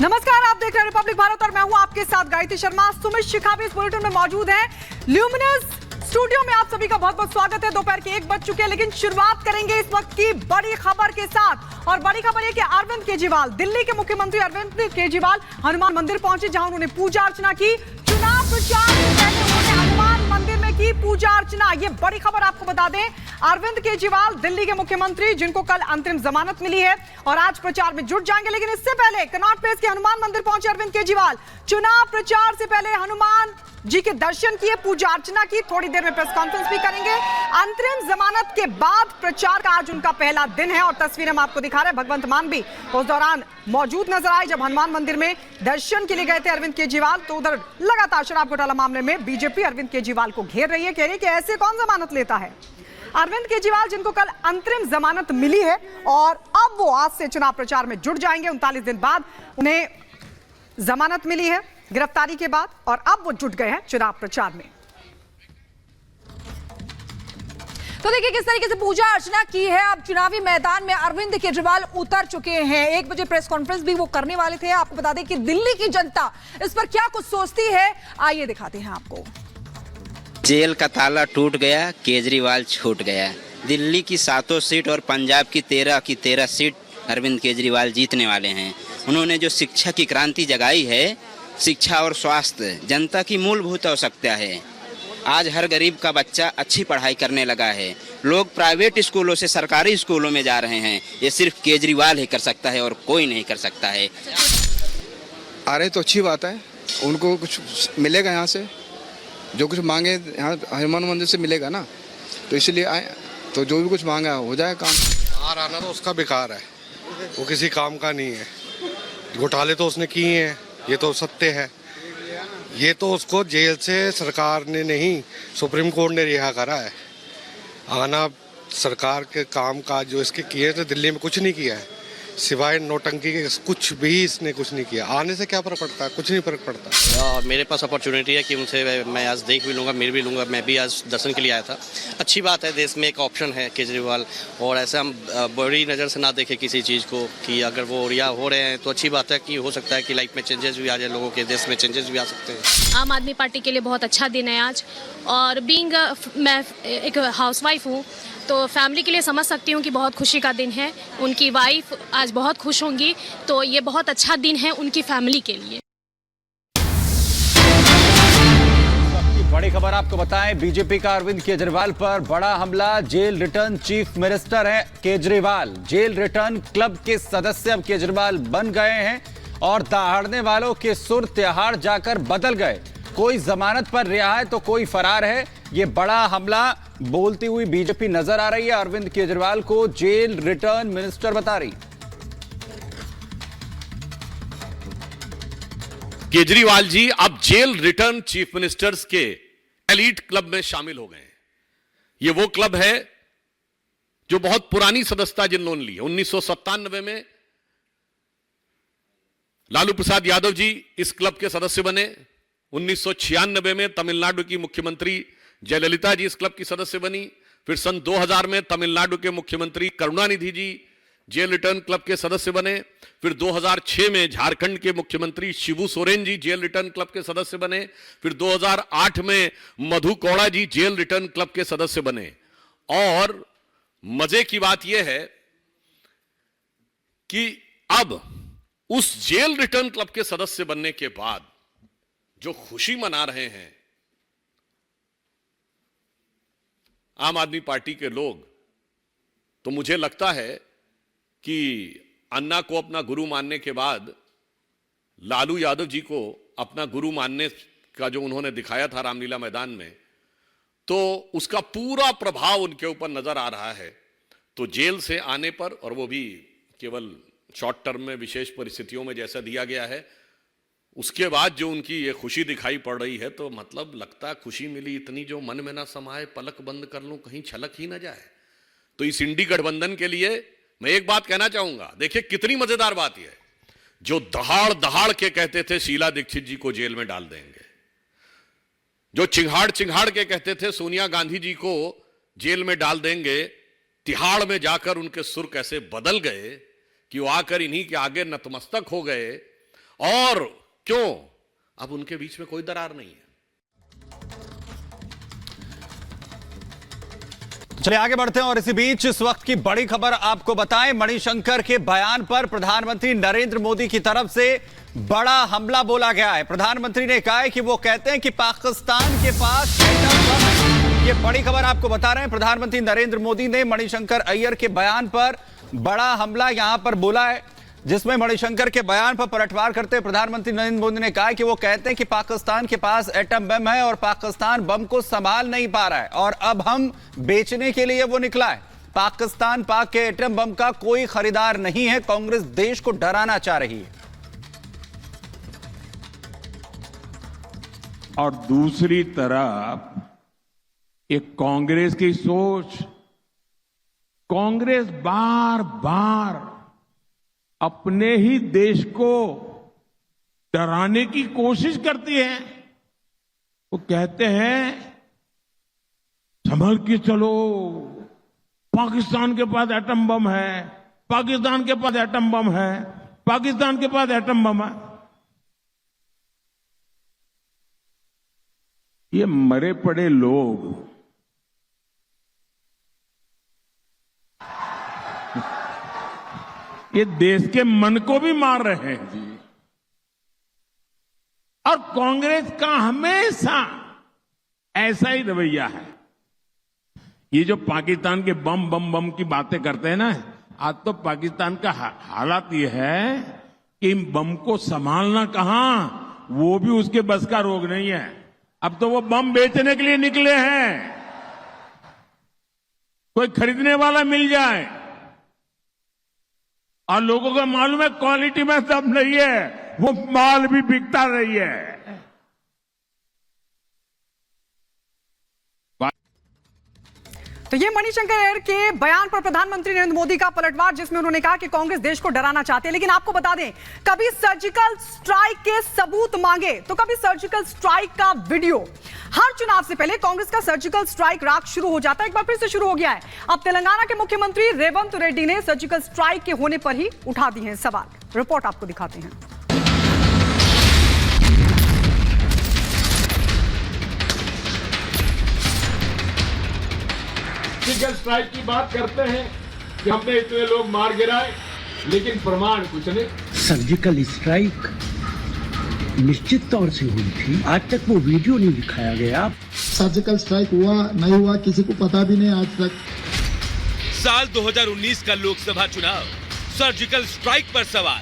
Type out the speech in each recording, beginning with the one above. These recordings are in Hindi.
नमस्कार, आप देख रहे हैं रिपब्लिक भारत और मैं हूं आपके साथ गायत्री शर्मा। सुमित शिखा भी इस बुलेटिन में मौजूद हैं। ल्यूमिनस स्टूडियो में आप सभी का बहुत बहुत स्वागत है। दोपहर के 1 बज चुके हैं, लेकिन शुरुआत करेंगे इस वक्त की बड़ी खबर के साथ। और बड़ी खबर है कि अरविंद केजरीवाल, दिल्ली के मुख्यमंत्री अरविंद केजरीवाल हनुमान मंदिर पहुंचे, जहां उन्होंने पूजा अर्चना की। चुनाव प्रचार से पहले उन्होंने हनुमान मंदिर में की पूजा अर्चना। ये बड़ी खबर आपको बता दें, अरविंद केजरीवाल दिल्ली के मुख्यमंत्री, जिनको कल अंतरिम जमानत मिली है और आज प्रचार में जुट जाएंगे। लेकिन इससे पहले कनॉट प्लेस के हनुमान मंदिर पहुंचे अरविंद केजरीवाल। चुनाव प्रचार से पहले हनुमान जी के दर्शन किए, पूजा अर्चना की। थोड़ी देर में प्रेस कॉन्फ्रेंस भी करेंगे। अंतरिम जमानत के बाद प्रचार का आज उनका पहला दिन है और तस्वीरें हम आपको दिखा रहे हैं। भगवंत मान भी उस दौरान मौजूद नजर आए जब हनुमान मंदिर में दर्शन के लिए गए थे अरविंद केजरीवाल। तो उधर लगातार शराब घोटाला मामले में बीजेपी अरविंद केजरीवाल को घेर रही है, कह रही है कि ऐसे कौन जमानत लेता है। अरविंद केजरीवाल, जिनको कल अंतरिम जमानत मिली है और अब वो आज से चुनाव प्रचार में जुट जाएंगे। 39 दिन बाद उन्हें जमानत मिली है गिरफ्तारी के बाद और अब वो जुट गए हैं चुनाव प्रचार में। तो देखिए किस तरीके से पूजा अर्चना की है। अब चुनावी मैदान में अरविंद केजरीवाल उतर चुके हैं। 1 बजे प्रेस कॉन्फ्रेंस भी वो करने वाले थे। आपको बता दें कि दिल्ली की जनता इस पर क्या कुछ सोचती है, आइए दिखाते हैं आपको। जेल का ताला टूट गया, केजरीवाल छूट गया। दिल्ली की 7 सीट और पंजाब की 13 सीट अरविंद केजरीवाल जीतने वाले हैं। उन्होंने जो शिक्षा की क्रांति जगाई है, शिक्षा और स्वास्थ्य जनता की मूलभूत आवश्यकता है। आज हर गरीब का बच्चा अच्छी पढ़ाई करने लगा है। लोग प्राइवेट स्कूलों से सरकारी स्कूलों में जा रहे हैं। ये सिर्फ केजरीवाल ही कर सकता है और कोई नहीं कर सकता है। आ रहे तो अच्छी बात है, उनको कुछ मिलेगा यहाँ से, जो कुछ मांगे यहाँ हनुमान मंदिर से मिलेगा ना, तो इसलिए आए। तो जो भी कुछ मांगा हो जाए काम। बाहर आना तो उसका बेकार है, वो किसी काम का नहीं है। घोटाले तो उसने किए हैं, ये तो सत्य है। ये तो उसको जेल से सरकार ने नहीं, सुप्रीम कोर्ट ने रिहा करा है। आना सरकार के काम काज जो इसके किए तो दिल्ली में कुछ नहीं किया है, सिवाय नोटंकी के कुछ भी इसने कुछ नहीं किया। आने से क्या फर्क पड़ता है? कुछ नहीं फर्क पड़ता। मेरे पास अपॉर्चुनिटी है कि उनसे मैं आज देख भी लूँगा, मिल भी लूँगा। मैं भी आज दर्शन के लिए आया था। अच्छी बात है, देश में एक ऑप्शन है केजरीवाल, और ऐसा हम बड़ी नज़र से ना देखें किसी चीज़ को कि अगर वो रिहा हो रहे हैं तो अच्छी बात है कि हो सकता है कि लाइफ में चेंजेस भी आ जाए, लोगों के देश में चेंजेस भी आ सकते हैं। आम आदमी पार्टी के लिए बहुत अच्छा दिन है आज। और बीइंग मैं एक हाउसवाइफ हूँ, तो फैमिली के लिए समझ सकती हूँ कि बहुत खुशी का दिन है। उनकी वाइफ आज बहुत खुश होंगी, तो ये बहुत अच्छा दिन है उनकी फैमिली के लिए। बड़ी खबर आपको बताएं, बीजेपी का अरविंद केजरीवाल पर बड़ा हमला। जेल रिटर्न चीफ मिनिस्टर हैं केजरीवाल। जेल रिटर्न क्लब के सदस्य अब केजरीवाल बन गए हैं और दहाड़ने वालों के सुर त्योहार जाकर बदल गए। कोई जमानत पर रिहा है तो कोई फरार है। ये बड़ा हमला बोलती हुई बीजेपी नजर आ रही है। अरविंद केजरीवाल को जेल रिटर्न मिनिस्टर बता रही। केजरीवाल जी अब जेल रिटर्न चीफ मिनिस्टर्स के एलीट क्लब में शामिल हो गए हैं। ये वो क्लब है जो बहुत पुरानी सदस्यता जिन्होंने ली है। 1997 में लालू प्रसाद यादव जी इस क्लब के सदस्य बने। 1996 में तमिलनाडु की मुख्यमंत्री जयललिता जी इस क्लब की सदस्य बनी। फिर सन 2000 में तमिलनाडु के मुख्यमंत्री करुणानिधि जी जेल रिटर्न क्लब के सदस्य बने। फिर 2006 में झारखंड के मुख्यमंत्री Shibu Soren ji jail return club के सदस्य बने। फिर 2008 में मधु कौड़ा जी जेल रिटर्न क्लब के सदस्य बने। और मजे की बात यह है कि अब उस जेल रिटर्न क्लब के सदस्य बनने के बाद जो खुशी मना रहे हैं आम आदमी पार्टी के लोग, तो मुझे लगता है कि अन्ना को अपना गुरु मानने के बाद लालू यादव जी को अपना गुरु मानने का जो उन्होंने दिखाया था रामलीला मैदान में, तो उसका पूरा प्रभाव उनके ऊपर नजर आ रहा है। तो जेल से आने पर, और वो भी केवल शॉर्ट टर्म में विशेष परिस्थितियों में जैसा दिया गया है, उसके बाद जो उनकी ये खुशी दिखाई पड़ रही है, तो मतलब लगता खुशी मिली इतनी जो मन में ना समाये, पलक बंद कर लूं कहीं छलक ही ना जाए। तो इस इंडी गठबंधन के लिए मैं एक बात कहना चाहूंगा। देखिए कितनी मजेदार बात यह है, जो दहाड़ दहाड़ के कहते थे शीला दीक्षित जी को जेल में डाल देंगे, जो चिंगाड़ चिंगाड़ के कहते थे सोनिया गांधी जी को जेल में डाल देंगे, तिहाड़ में जाकर उनके सुर कैसे बदल गए कि वो आकर इन्हीं के आगे नतमस्तक हो गए और क्यों? अब उनके बीच में कोई दरार नहीं है। चलिए आगे बढ़ते हैं और इसी बीच इस वक्त की बड़ी खबर आपको बताएं। मणिशंकर के बयान पर प्रधानमंत्री नरेंद्र मोदी की तरफ से बड़ा हमला बोला गया है। प्रधानमंत्री ने कहा है कि वो कहते हैं कि पाकिस्तान के पास एटम बम है। ये बड़ी खबर आपको बता रहे हैं। प्रधानमंत्री नरेंद्र मोदी ने मणिशंकर अय्यर के बयान पर बड़ा हमला यहां पर बोला है, जिसमें मणिशंकर के बयान पर पलटवार करते हुए प्रधानमंत्री नरेंद्र मोदी ने कहा कि वो कहते हैं कि पाकिस्तान के पास एटम बम है और पाकिस्तान बम को संभाल नहीं पा रहा है और अब हम बेचने के लिए वो निकला है। पाकिस्तान पाक के एटम बम का कोई खरीदार नहीं है। कांग्रेस देश को डराना चाह रही है। और दूसरी तरफ एक कांग्रेस की सोच, कांग्रेस बार बार अपने ही देश को डराने की कोशिश करती है। वो कहते हैं संभल के चलो, पाकिस्तान के पास एटम बम है, पाकिस्तान के पास एटम बम है, पाकिस्तान के पास एटम बम है। ये मरे पड़े लोग ये देश के मन को भी मार रहे हैं जी। और कांग्रेस का हमेशा ऐसा ही रवैया है। ये जो पाकिस्तान के बम बम बम की बातें करते हैं ना, आज तो पाकिस्तान का हालात ये है कि इन बम को संभालना कहां, वो भी उसके बस का रोग नहीं है। अब तो वो बम बेचने के लिए निकले हैं। कोई खरीदने वाला मिल जाए और लोगों को मालूम है क्वालिटी में सब नहीं है, वो माल भी बिकता नहीं है। तो ये मणिशंकर अय्यर के बयान पर प्रधानमंत्री नरेंद्र मोदी का पलटवार, जिसमें उन्होंने कहा कि कांग्रेस देश को डराना चाहती है। लेकिन आपको बता दें, कभी सर्जिकल स्ट्राइक के सबूत मांगे तो कभी सर्जिकल स्ट्राइक का वीडियो। हर चुनाव से पहले कांग्रेस का सर्जिकल स्ट्राइक राग शुरू हो जाता है। एक बार फिर से शुरू हो गया है। अब तेलंगाना के मुख्यमंत्री रेवंत रेड्डी ने सर्जिकल स्ट्राइक के होने पर ही उठा दिए हैं सवाल। रिपोर्ट आपको दिखाते हैं। सर्जिकल स्ट्राइक की बात करते हैं कि हमने इतने लोग मार गिराए, लेकिन प्रमाण कुछ नहीं। सर्जिकल स्ट्राइक निश्चित तौर से हुई थी, आज तक वो वीडियो नहीं दिखाया गया। सर्जिकल स्ट्राइक हुआ नहीं हुआ किसी को पता भी नहीं आज तक। साल 2019 का लोकसभा चुनाव सर्जिकल स्ट्राइक पर सवाल।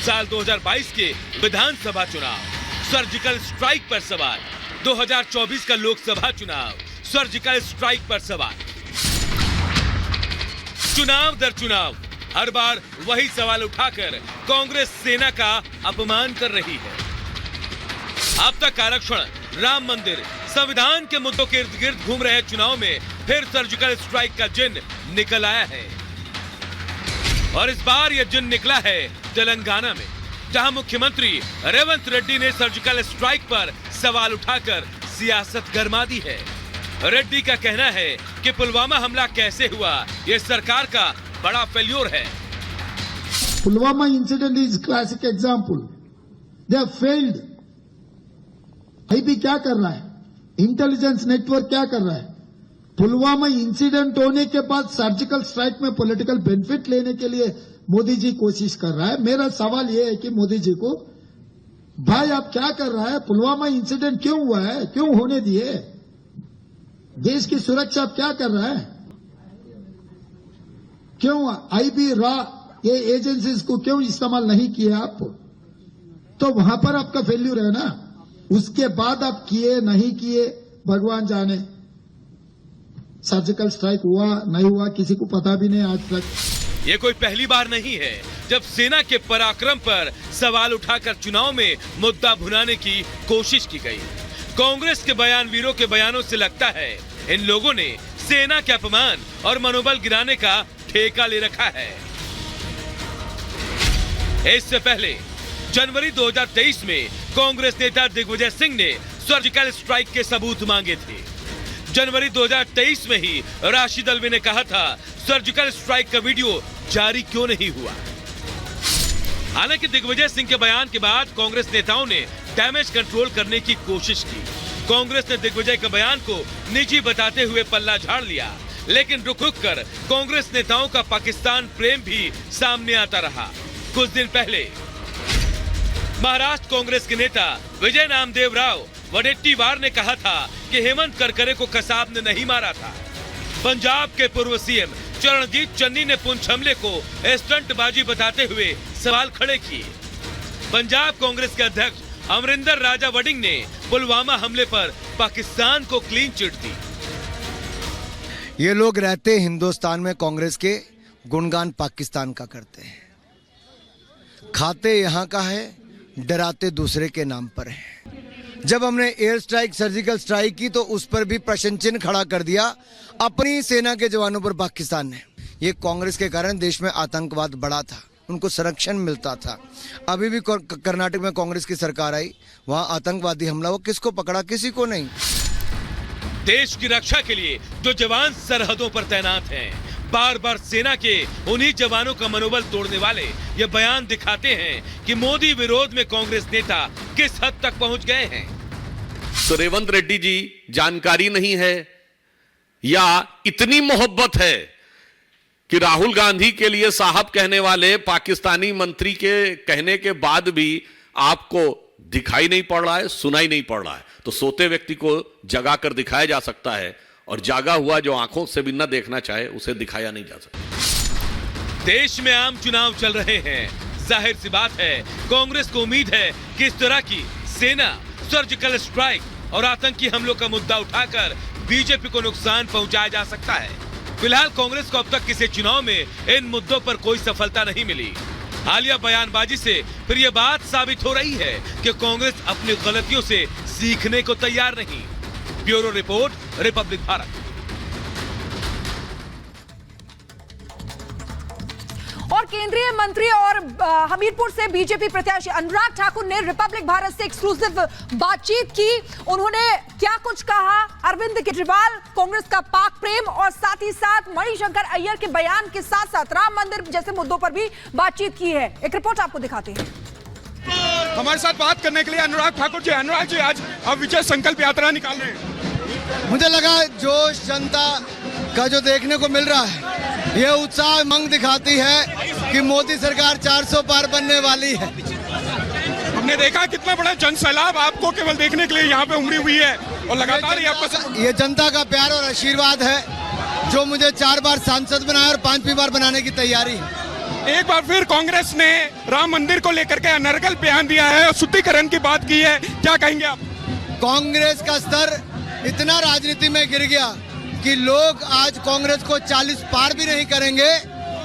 साल 2022 के विधानसभा चुनाव सर्जिकल स्ट्राइक पर सवाल। 2024 का लोकसभा चुनाव सर्जिकल स्ट्राइक पर सवाल। चुनाव दर चुनाव हर बार वही सवाल उठाकर कांग्रेस सेना का अपमान कर रही है। अब तक आरक्षण, राम मंदिर, संविधान के मुद्दों के इर्द गिर्द घूम रहे चुनाव में फिर सर्जिकल स्ट्राइक का जिन निकल आया है। और इस बार यह जिन निकला है तेलंगाना में, जहां मुख्यमंत्री रेवंत रेड्डी ने सर्जिकल स्ट्राइक पर सवाल उठाकर सियासत गरमा दी है। रेड्डी का कहना है कि पुलवामा हमला कैसे हुआ, यह सरकार का बड़ा फेल्योर है। Pulwama incident is classic example. They have failed. IB क्या कर रहा है, इंटेलिजेंस नेटवर्क क्या कर रहा है? पुलवामा इंसिडेंट होने के बाद सर्जिकल स्ट्राइक में पॉलिटिकल बेनिफिट लेने के लिए मोदी जी कोशिश कर रहा है। मेरा सवाल यह है कि मोदी जी को, भाई आप क्या कर रहा है? पुलवामा इंसिडेंट क्यों हुआ है, क्यों होने दिए? देश की सुरक्षा आप क्या कर रहा है? क्यों आईबी रॉ ये एजेंसीज को क्यों इस्तेमाल नहीं किया आप? तो वहां पर आपका फेल्यूर है ना। उसके बाद आप किए नहीं किए भगवान जाने। सर्जिकल स्ट्राइक हुआ नहीं हुआ किसी को पता भी नहीं आज तक। ये कोई पहली बार नहीं है जब सेना के पराक्रम पर सवाल उठाकर चुनाव में मुद्दा भुनाने की कोशिश की गई। कांग्रेस के बयानवीरों के बयानों से लगता है इन लोगों ने सेना के अपमान और मनोबल गिराने का ठेका ले रखा है। इससे पहले जनवरी 2023 में कांग्रेस नेता दिग्विजय सिंह ने सर्जिकल स्ट्राइक के सबूत मांगे थे। जनवरी 2023 में ही राशिद अल्वी ने कहा था सर्जिकल स्ट्राइक का वीडियो जारी क्यों नहीं हुआ। हालांकि दिग्विजय सिंह के बयान के बाद कांग्रेस नेताओं ने डैमेज कंट्रोल करने की कोशिश की। कांग्रेस ने दिग्विजय के बयान को निजी बताते हुए पल्ला झाड़ लिया, लेकिन रुक रुक कर कांग्रेस नेताओं का पाकिस्तान प्रेम भी सामने आता रहा। कुछ दिन पहले महाराष्ट्र कांग्रेस के नेता विजय नामदेव राव वडेट्टीवार ने कहा था कि हेमंत करकरे को कसाब ने नहीं मारा था। पंजाब के पूर्व सीएम चरणजीत चन्नी ने पुंछ हमले को स्टंटबाजी बताते हुए सवाल खड़े किए। पंजाब कांग्रेस के अध्यक्ष अमरिंदर राजा वडिंग ने पुलवामा हमले पर पाकिस्तान को क्लीन चिट दी। ये लोग रहते हिंदुस्तान में कांग्रेस के, गुणगान पाकिस्तान का करते हैं। खाते यहाँ का है, डराते दूसरे के नाम पर है। जब हमने एयर स्ट्राइक, सर्जिकल स्ट्राइक की तो उस पर भी प्रश्न चिन्ह खड़ा कर दिया अपनी सेना के जवानों पर पाकिस्तान ने। ये कांग्रेस के कारण देश में आतंकवाद बढ़ा था, उनको संरक्षण मिलता था। अभी भी कर्नाटक में कांग्रेस की सरकार आई, वहां आतंकवादी हमला हुआ, किसको पकड़ा? किसी को नहीं। देश की रक्षा के लिए जो जवान सरहदों पर तैनात हैं, बार बार सेना के उन्हीं जवानों का मनोबल तोड़ने वाले ये बयान दिखाते हैं कि मोदी विरोध में कांग्रेस नेता किस हद तक पहुंच गए हैं। तो रेवंत रेड्डी जी, जानकारी नहीं है या इतनी मोहब्बत है कि राहुल गांधी के लिए साहब कहने वाले पाकिस्तानी मंत्री के कहने के बाद भी आपको दिखाई नहीं पड़ रहा है, सुनाई नहीं पड़ रहा है? तो सोते व्यक्ति को जगा कर दिखाया जा सकता है, और जागा हुआ जो आंखों से भी न देखना चाहे उसे दिखाया नहीं जा सकता। देश में आम चुनाव चल रहे हैं, जाहिर सी बात है कांग्रेस को उम्मीद है कि इस तरह की सेना, सर्जिकल स्ट्राइक और आतंकी हमलों का मुद्दा उठाकर बीजेपी को नुकसान पहुंचाया जा सकता है। फिलहाल कांग्रेस को अब तक किसी चुनाव में इन मुद्दों पर कोई सफलता नहीं मिली। हालिया बयानबाजी से फिर यह बात साबित हो रही है कि कांग्रेस अपनी गलतियों से सीखने को तैयार नहीं। Bureau report, Republic Bharat. और केंद्रीय मंत्री और हमीरपुर से बीजेपी प्रत्याशी अनुराग ठाकुर ने रिपब्लिक भारत से एक्सक्लूसिव बातचीत की। उन्होंने क्या कुछ कहा, अरविंद केजरीवाल, कांग्रेस का पाक प्रेम और साथ ही साथ मणिशंकर अय्यर के बयान के साथ साथ राम मंदिर जैसे मुद्दों पर भी बातचीत की है। एक रिपोर्ट आपको दिखाते हैं। हमारे साथ बात करने के लिए अनुराग ठाकुर जी। अनुराग जी, आज आप विजय संकल्प यात्रा निकाल रहे हैं। मुझे लगा जोश जनता का जो देखने को मिल रहा है, यह उत्साह मंग दिखाती है कि मोदी सरकार 400 पार बनने वाली है। हमने देखा कितना बड़ा जन सैलाब आपको केवल देखने के लिए यहाँ पे उमड़ी हुई है, और लगातार ये जनता का प्यार और आशीर्वाद है जो मुझे 4 बार सांसद बनाया और 5वीं बार बनाने की तैयारी है। एक बार फिर कांग्रेस ने राम मंदिर को लेकर के अनर्गल बयान दिया है और शुद्धिकरण की बात की है, क्या कहेंगे आप? कांग्रेस का स्तर इतना राजनीति में गिर गया कि लोग आज कांग्रेस को 40 पार भी नहीं करेंगे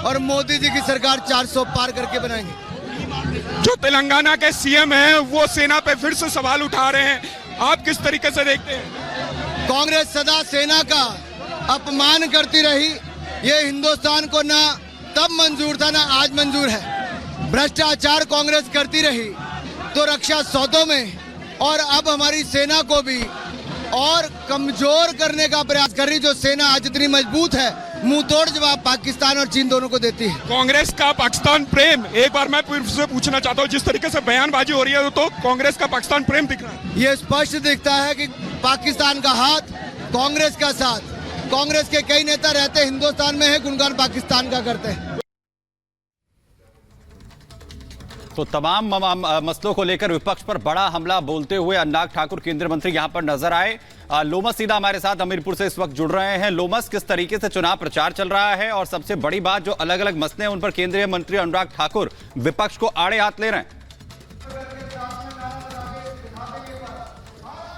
और मोदी जी की सरकार 400 पार करके बनाएंगे। जो तेलंगाना के सीएम हैं वो सेना पे फिर से सवाल उठा रहे हैं, आप किस तरीके से देखते हैं? कांग्रेस सदा सेना का अपमान करती रही। ये हिंदुस्तान को ना तब मंजूर था ना आज मंजूर है। भ्रष्टाचार कांग्रेस करती रही तो रक्षा सौदों में, और अब हमारी सेना को भी और कमजोर करने का प्रयास कर रही। जो सेना आज इतनी मजबूत है, मुंह तोड़ जवाब पाकिस्तान और चीन दोनों को देती है। कांग्रेस का पाकिस्तान प्रेम, एक बार मैं फिर से पूछना चाहता हूँ, जिस तरीके से बयानबाजी हो रही है तो कांग्रेस का पाकिस्तान प्रेम दिख रहा है। ये स्पष्ट दिखता है कि पाकिस्तान का हाथ कांग्रेस का साथ। कांग्रेस के कई नेता रहते हिंदुस्तान में है, गुणगान पाकिस्तान का करते हैं। तो तमाम मसलों को लेकर विपक्ष पर बड़ा हमला बोलते हुए अनुराग ठाकुर केंद्रीय मंत्री यहां पर नजर आए। लोमस सीधा हमारे साथ हमीरपुर से इस वक्त जुड़ रहे हैं। लोमस, किस तरीके से चुनाव प्रचार चल रहा है, और सबसे बड़ी बात जो अलग अलग मसले हैं उन पर केंद्रीय मंत्री अनुराग ठाकुर विपक्ष को आड़े हाथ ले रहे हैं?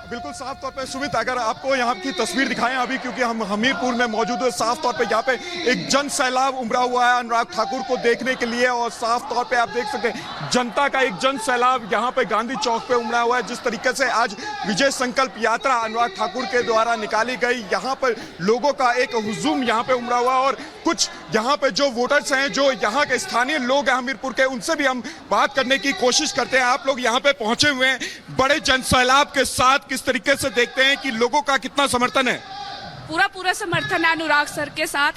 बिल्कुल साफ तौर पे सुमित, अगर आपको यहाँ की तस्वीर दिखाएं अभी, क्योंकि हम हमीरपुर में मौजूद है, साफ तौर पे यहाँ पे एक जन सैलाब उमड़ा हुआ है अनुराग ठाकुर को देखने के लिए, और साफ तौर पे आप देख सकते हैं जनता का एक जन सैलाब यहाँ पे गांधी चौक पे उमड़ा हुआ है। जिस तरीके से आज विजय संकल्प यात्रा अनुराग ठाकुर के द्वारा निकाली गई, यहाँ पर लोगों का एक हुजूम यहाँ पे उमड़ा हुआ, और कुछ यहाँ पे जो वोटर्स हैं, जो यहाँ के स्थानीय लोग हैं हमीरपुर के, उनसे भी हम बात करने की कोशिश करते हैं। आप लोग यहाँ पे पहुंचे हुए हैं बड़े जन सैलाब के साथ, किस तरीके से देखते हैं कि लोगों का कितना समर्थन है? पूरा समर्थन है अनुराग सर के साथ।